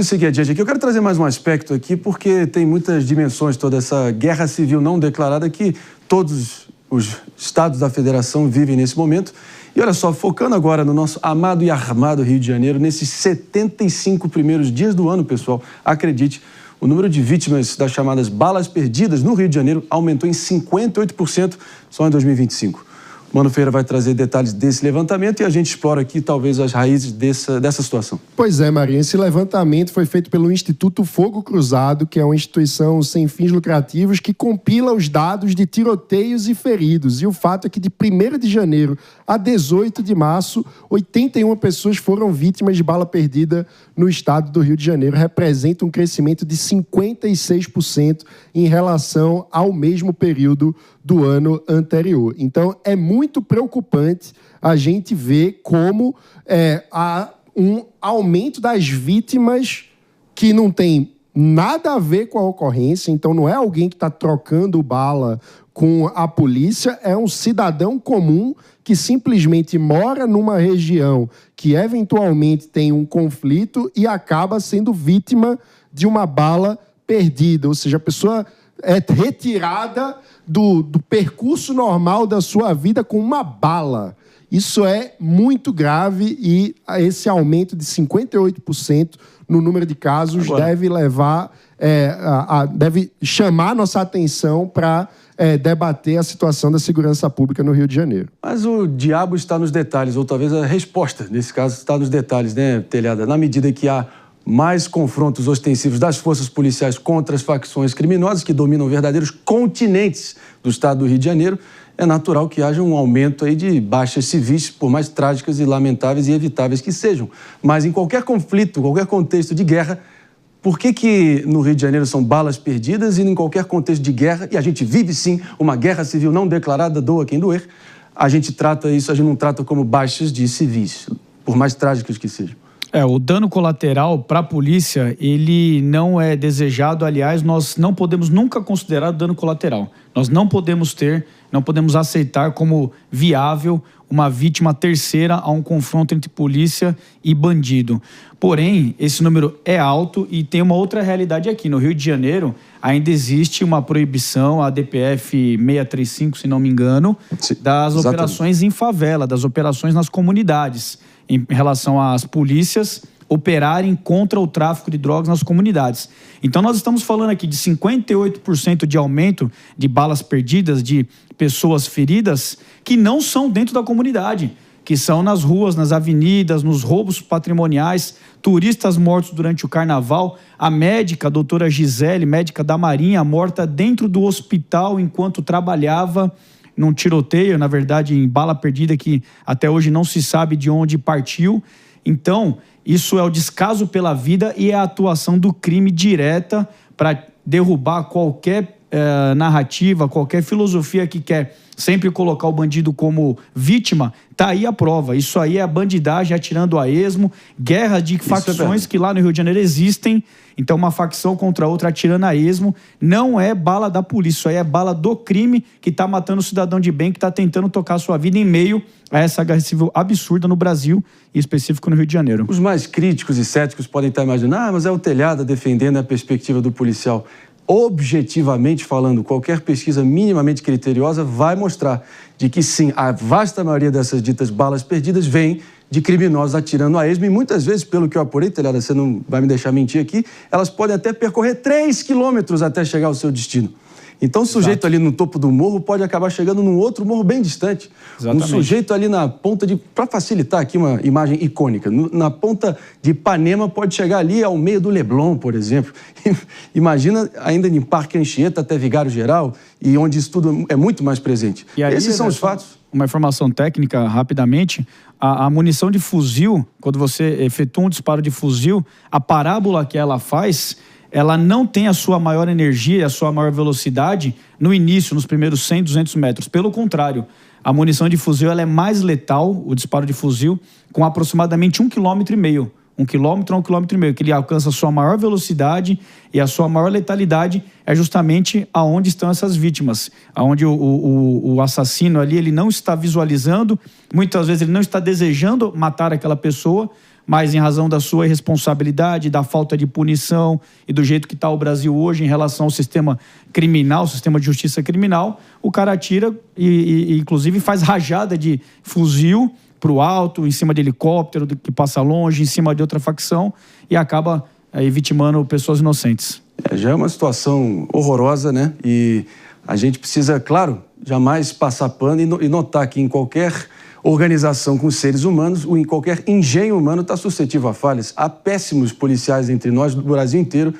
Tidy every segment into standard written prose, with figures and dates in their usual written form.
Seguir adiante aqui, eu quero trazer mais um aspecto aqui, porque tem muitas dimensões toda essa guerra civil não declarada que todos os estados da federação vivem nesse momento. E olha só, focando agora no nosso amado e armado Rio de Janeiro, nesses 75 primeiros dias do ano, pessoal, acredite, o número de vítimas das chamadas balas perdidas no Rio de Janeiro aumentou em 58% só em 2025. Mano Feira vai trazer detalhes desse levantamento e a gente explora aqui talvez as raízes dessa situação. Pois é, Marinho, esse levantamento foi feito pelo Instituto Fogo Cruzado, que é uma instituição sem fins lucrativos que compila os dados de tiroteios e feridos. E o fato é que de 1º de janeiro a 18 de março, 81 pessoas foram vítimas de bala perdida no estado do Rio de Janeiro. Representa um crescimento de 56% em relação ao mesmo período do ano anterior. Então, é muito preocupante a gente ver como há um aumento das vítimas que não tem nada a ver com a ocorrência. Então, não é alguém que está trocando bala com a polícia, é um cidadão comum que simplesmente mora numa região que eventualmente tem um conflito e acaba sendo vítima de uma bala perdida. Ou seja, a pessoa é retirada do percurso normal da sua vida com uma bala. Isso é muito grave e esse aumento de 58% no número de casos deve levar, deve chamar nossa atenção para debater a situação da segurança pública no Rio de Janeiro. Mas o diabo está nos detalhes, ou talvez a resposta, nesse caso, está nos detalhes, né, Telhada? Na medida que há mais confrontos ostensivos das forças policiais contra as facções criminosas que dominam verdadeiros continentes do estado do Rio de Janeiro, é natural que haja um aumento aí de baixas civis, por mais trágicas e lamentáveis e evitáveis que sejam. Mas em qualquer conflito, qualquer contexto de guerra, por que no Rio de Janeiro são balas perdidas e em qualquer contexto de guerra, e a gente vive sim uma guerra civil não declarada, doa quem doer, a gente trata isso, a gente não trata como baixas de civis, por mais trágicas que sejam. O dano colateral para a polícia, ele não é desejado. Aliás, nós não podemos nunca considerar dano colateral. Nós não podemos aceitar como viável uma vítima terceira a um confronto entre polícia e bandido. Porém, esse número é alto e tem uma outra realidade aqui. No Rio de Janeiro, ainda existe uma proibição, a DPF 635, se não me engano, das operações em favela, das operações nas comunidades, em relação às polícias operarem contra o tráfico de drogas nas comunidades. Então, nós estamos falando aqui de 58% de aumento de balas perdidas, de pessoas feridas, que não são dentro da comunidade, que são nas ruas, nas avenidas, nos roubos patrimoniais, turistas mortos durante o carnaval, a médica, a doutora Gisele, médica da Marinha, morta dentro do hospital enquanto trabalhava num tiroteio, na verdade, em bala perdida, que até hoje não se sabe de onde partiu. Então, isso é o descaso pela vida e é a atuação do crime direta para derrubar qualquer narrativa, qualquer filosofia que quer sempre colocar o bandido como vítima. Tá aí a prova. Isso aí é a bandidagem atirando a esmo, guerra de facções que lá no Rio de Janeiro existem. Então, uma facção contra outra atirando a esmo. Não é bala da polícia, isso aí é bala do crime que está matando o cidadão de bem, que está tentando tocar a sua vida em meio a essa guerra civil absurda no Brasil, em específico no Rio de Janeiro. Os mais críticos e céticos podem estar imaginando, mas é o Telhada defendendo a perspectiva do policial. Objetivamente falando, qualquer pesquisa minimamente criteriosa vai mostrar de que sim, a vasta maioria dessas ditas balas perdidas vem de criminosos atirando a esmo e muitas vezes, pelo que eu apurei, Telhada, você não vai me deixar mentir aqui, elas podem até percorrer 3 quilômetros até chegar ao seu destino. Então, o sujeito ali no topo do morro pode acabar chegando num outro morro bem distante. Exatamente. Um sujeito ali na ponta de... Para facilitar aqui uma imagem icônica, na ponta de Ipanema pode chegar ali ao meio do Leblon, por exemplo. Imagina ainda em Parque Anchieta até Vigário Geral, e onde isso tudo é muito mais presente. E aí, esses são os fatos. Uma informação técnica, rapidamente. A munição de fuzil, quando você efetua um disparo de fuzil, a parábola que ela faz... ela não tem a sua maior energia e a sua maior velocidade no início, nos primeiros 100, 200 metros. Pelo contrário, a munição de fuzil ela é mais letal, o disparo de fuzil, com aproximadamente 1,5 km. 1 quilômetro a 1,5 km, que ele alcança a sua maior velocidade e a sua maior letalidade é justamente aonde estão essas vítimas, aonde o assassino ali, ele não está visualizando, muitas vezes ele não está desejando matar aquela pessoa, mas em razão da sua irresponsabilidade, da falta de punição e do jeito que está o Brasil hoje em relação ao sistema criminal, sistema de justiça criminal, o cara atira e inclusive faz rajada de fuzil para o alto, em cima de helicóptero que passa longe, em cima de outra facção e acaba aí vitimando pessoas inocentes. Já é uma situação horrorosa, né? E a gente precisa, claro, jamais passar pano e notar que em qualquer organização com seres humanos, ou em qualquer engenho humano, está suscetível a falhas. Há péssimos policiais entre nós, do Brasil inteiro,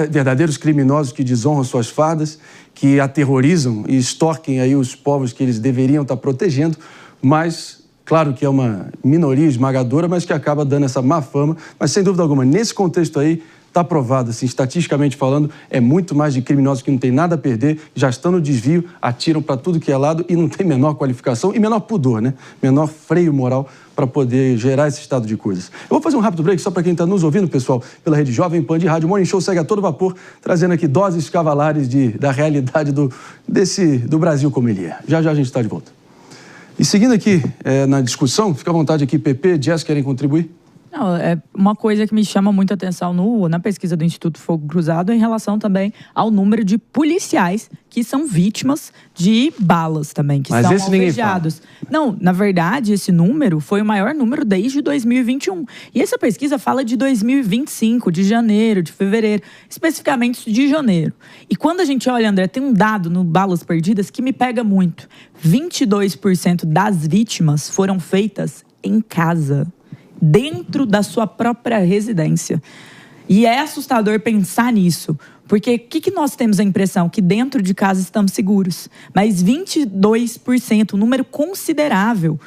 verdadeiros criminosos que desonram suas fardas, que aterrorizam e extorquem aí os povos que eles deveriam estar protegendo, mas claro que é uma minoria esmagadora, mas que acaba dando essa má fama. Mas, sem dúvida alguma, nesse contexto aí, está provado, assim, estatisticamente falando, é muito mais de criminosos que não tem nada a perder, já estão no desvio, atiram para tudo que é lado e não tem menor qualificação e menor pudor, né? Menor freio moral para poder gerar esse estado de coisas. Eu vou fazer um rápido break só para quem está nos ouvindo, pessoal, pela Rede Jovem Pan de Rádio. O Morning Show segue a todo vapor, trazendo aqui doses cavalares da realidade do Brasil como ele é. Já já a gente está de volta. E seguindo aqui na discussão, fica à vontade aqui, PP, Jess, querem contribuir? Não, é uma coisa que me chama muita atenção na pesquisa do Instituto Fogo Cruzado em relação também ao número de policiais que são vítimas de balas também, que Mas são esse alvejados. Não, na verdade, esse número foi o maior número desde 2021. E essa pesquisa fala de 2025, de janeiro, de fevereiro, especificamente de janeiro. E quando a gente olha, André, tem um dado no Balas Perdidas que me pega muito. 22% das vítimas foram feitas em casa, dentro da sua própria residência. E é assustador pensar nisso, porque o que nós temos a impressão? Que dentro de casa estamos seguros. Mas 22%, um número considerável,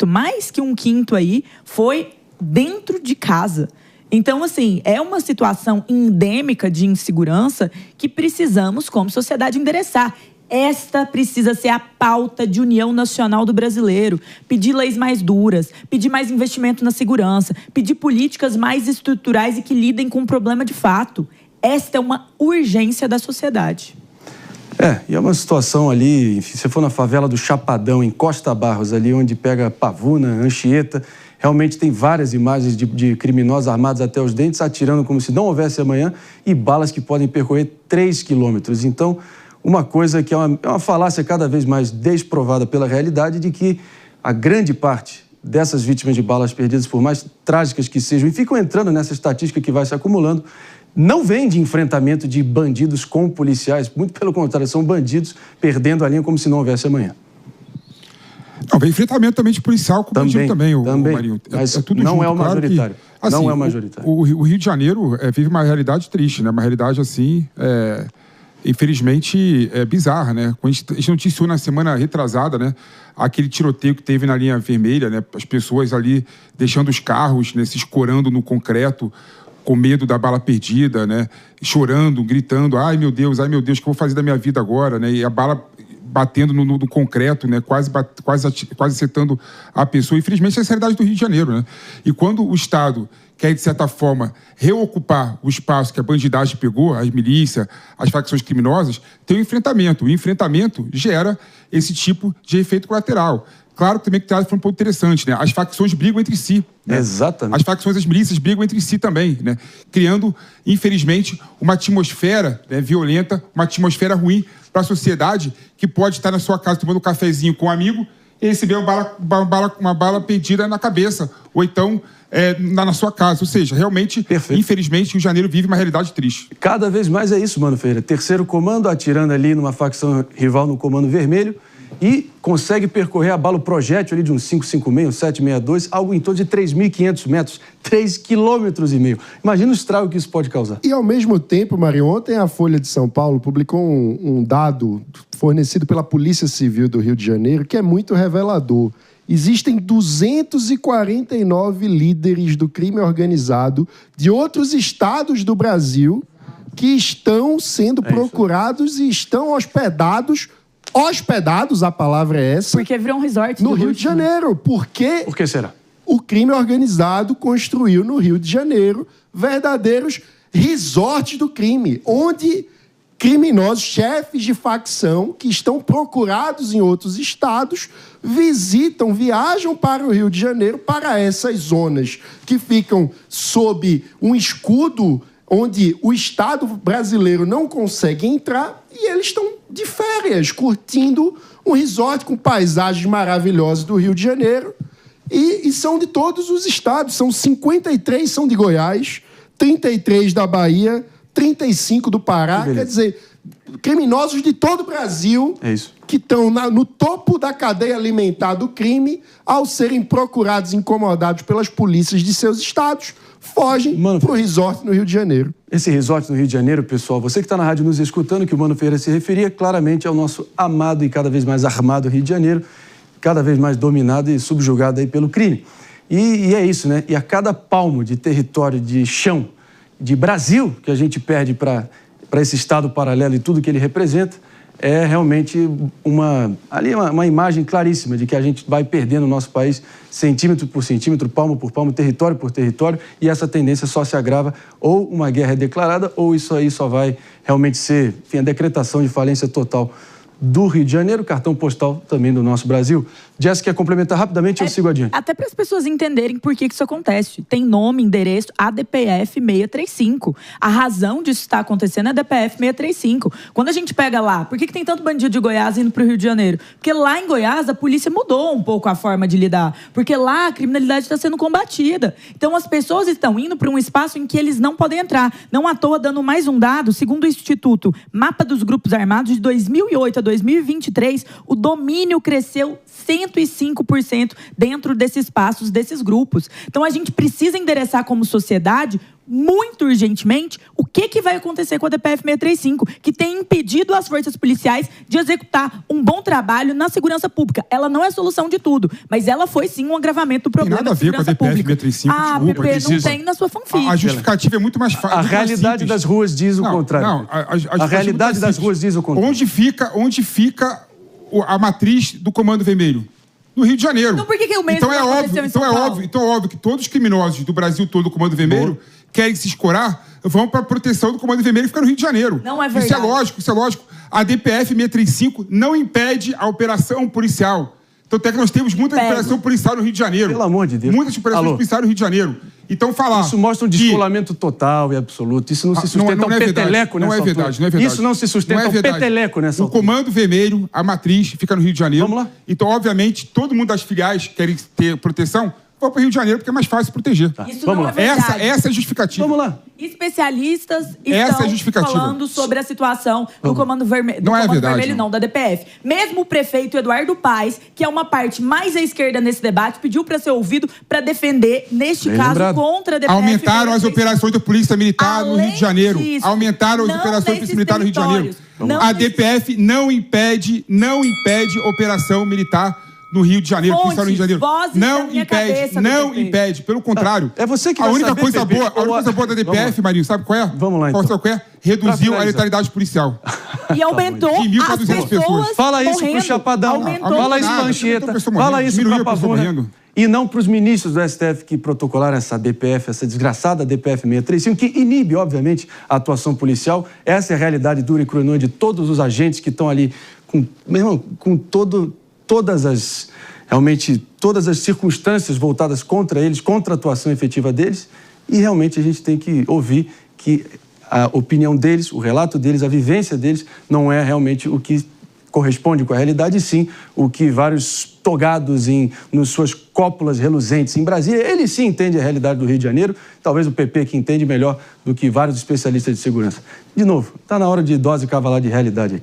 mais que um quinto aí, foi dentro de casa. Então, assim, é uma situação endêmica de insegurança que precisamos, como sociedade, endereçar. Esta precisa ser a pauta de união nacional do brasileiro. Pedir leis mais duras, pedir mais investimento na segurança, pedir políticas mais estruturais e que lidem com o problema de fato. Esta é uma urgência da sociedade. E é uma situação ali, se você for na favela do Chapadão, em Costa Barros, ali onde pega Pavuna, Anchieta, realmente tem várias imagens de criminosos armados até os dentes, atirando como se não houvesse amanhã, e balas que podem percorrer 3 quilômetros. Então, uma coisa que é uma falácia cada vez mais desprovada pela realidade de que a grande parte dessas vítimas de balas perdidas, por mais trágicas que sejam, e ficam entrando nessa estatística que vai se acumulando, não vem de enfrentamento de bandidos com policiais, muito pelo contrário, são bandidos perdendo a linha como se não houvesse amanhã. Não, vem enfrentamento também de policial com bandido também, o Marinho. Mas tudo não junto, é o majoritário. Claro que, assim, não é o majoritário. O Rio de Janeiro vive uma realidade triste, né? Uma realidade assim... infelizmente, bizarra, né? A gente noticiou na semana retrasada, né? Aquele tiroteio que teve na linha vermelha, né? As pessoas ali deixando os carros, né? Se escorando no concreto, com medo da bala perdida, né? Chorando, gritando, ai meu Deus, o que eu vou fazer da minha vida agora, né? E a bala batendo no concreto, né? Quase acertando a pessoa. Infelizmente, essa é a realidade do Rio de Janeiro, né? E quando o Estado quer, de certa forma, reocupar o espaço que a bandidagem pegou, as milícias, as facções criminosas, tem o enfrentamento. O enfrentamento gera esse tipo de efeito colateral. Claro que também que foi um ponto interessante, né? As facções brigam entre si. Né? Exatamente. As facções, as milícias brigam entre si também, né? Criando, infelizmente, uma atmosfera, né, violenta, uma atmosfera ruim para a sociedade que pode estar na sua casa tomando um cafezinho com um amigo e receber uma bala perdida na cabeça, ou então na sua casa. Ou seja, realmente, Perfeito. Infelizmente, o Rio de Janeiro vive uma realidade triste. Cada vez mais é isso, Mano Ferreira. Terceiro comando atirando ali numa facção rival no comando vermelho e consegue percorrer a bala, o projétil ali de um 556, um 762, algo em torno de 3.500 metros, 3,5 quilômetros. Imagina o estrago que isso pode causar. E, ao mesmo tempo, Mário, ontem a Folha de São Paulo publicou um dado fornecido pela Polícia Civil do Rio de Janeiro que é muito revelador. Existem 249 líderes do crime organizado de outros estados do Brasil que estão sendo procurados e estão hospedados, a palavra é essa. Porque virou um resort no Rio de Janeiro. Por que será? O crime organizado construiu no Rio de Janeiro verdadeiros resorts do crime, onde criminosos, chefes de facção que estão procurados em outros estados, viajam para o Rio de Janeiro, para essas zonas que ficam sob um escudo onde o Estado brasileiro não consegue entrar, e eles estão de férias, curtindo um resort com paisagens maravilhosas do Rio de Janeiro, e são de todos os estados, são 53 são de Goiás, 33 da Bahia, 35 do Pará, quer dizer, criminosos de todo o Brasil que estão no topo da cadeia alimentar do crime, ao serem procurados e incomodados pelas polícias de seus estados, fogem para o resort no Rio de Janeiro. Esse resort no Rio de Janeiro, pessoal, você que está na rádio nos escutando, que o Mano Ferreira se referia claramente ao nosso amado e cada vez mais armado Rio de Janeiro, cada vez mais dominado e subjugado aí pelo crime. E é isso, né? E a cada palmo de território, de chão, de Brasil que a gente perde para esse Estado paralelo e tudo que ele representa, é realmente uma imagem claríssima de que a gente vai perdendo o nosso país centímetro por centímetro, palmo por palmo, território por território, e essa tendência só se agrava, ou uma guerra é declarada, ou isso aí só vai realmente ser, enfim, a decretação de falência total do Rio de Janeiro, cartão postal também do nosso Brasil. Jéssica, quer complementar rapidamente? Eu sigo adiante. Até para as pessoas entenderem por que isso acontece. Tem nome, endereço, ADPF 635. A razão disso estar acontecendo é ADPF 635. Quando a gente pega lá, por que tem tanto bandido de Goiás indo para o Rio de Janeiro? Porque lá em Goiás a polícia mudou um pouco a forma de lidar. Porque lá a criminalidade está sendo combatida. Então as pessoas estão indo para um espaço em que eles não podem entrar. Não à toa, dando mais um dado, segundo o Instituto Mapa dos Grupos Armados, de 2008 a 2023, o domínio cresceu 105% dentro desses espaços, desses grupos. Então, a gente precisa endereçar como sociedade, muito urgentemente, o que vai acontecer com a DPF 635, que tem impedido as forças policiais de executar um bom trabalho na segurança pública. Ela não é a solução de tudo, mas ela foi, sim, um agravamento do problema da segurança pública. Tem nada a ver com a DPF 635, Pepe, não tem na sua fanfic. A justificativa é muito mais fácil. A realidade das ruas diz o contrário. A realidade das ruas diz o contrário. Onde fica a matriz do Comando Vermelho? No Rio de Janeiro. Então por que o mesmo aconteceu em São Paulo? Então é óbvio que todos os criminosos do Brasil todo do Comando Vermelho querem se escorar, vão para a proteção do Comando Vermelho e ficam no Rio de Janeiro. Não é verdade. Isso é lógico. A DPF 635 não impede a operação policial. Então até que nós temos muita operação policial no Rio de Janeiro. Pelo amor de Deus. Muitas operações policiais no Rio de Janeiro. Então falar... Isso mostra um descolamento total e absoluto. Isso não se sustenta um peteleco nessa altura. Não é verdade. Isso não se sustenta um peteleco nessa altura. O Comando Vermelho, a matriz, fica no Rio de Janeiro. Vamos lá. Então, obviamente, todo mundo das filiais querem ter proteção, vão para o Rio de Janeiro porque é mais fácil proteger. Tá. Isso Vamos não lá. é verdade. Essa é a justificativa. Vamos lá. Especialistas estão falando sobre a situação do Comando Vermelho. Não é verdade. Vermelho, não, da DPF. Mesmo o prefeito Eduardo Paes, que é uma parte mais à esquerda nesse debate, pediu para ser ouvido para defender, neste caso, contra a DPF. Aumentaram as operações da Polícia Militar no Rio de Janeiro. Aumentaram as operações da Polícia Militar no Rio de Janeiro. A DPF não impede operação militar no Rio de Janeiro, policial no Rio de Janeiro. Não impede, pelo contrário. É você que a vai única saber, coisa Pepe. boa, a única coisa boa da DPF, Marinho, sabe qual é? Vamos lá, então. Qual é? Reduziu a letalidade policial. E aumentou De 1.400 as pessoas pessoas. Fala isso pro Chapadão. Fala isso pra Anchieta. Fala isso pra Pavuna. E não para os ministros do STF que protocolaram essa DPF, essa desgraçada DPF 635, que inibe, obviamente, a atuação policial. Essa é a realidade dura e crua de todos os agentes que estão ali com todas as circunstâncias voltadas contra eles, contra a atuação efetiva deles. E realmente a gente tem que ouvir que a opinião deles, o relato deles, a vivência deles não é realmente o que corresponde com a realidade, e sim o que vários togados nas suas cópulas reluzentes em Brasília, eles sim entendem a realidade do Rio de Janeiro, talvez o PP que entende melhor do que vários especialistas de segurança. De novo, está na hora de dose cavalar de realidade aqui.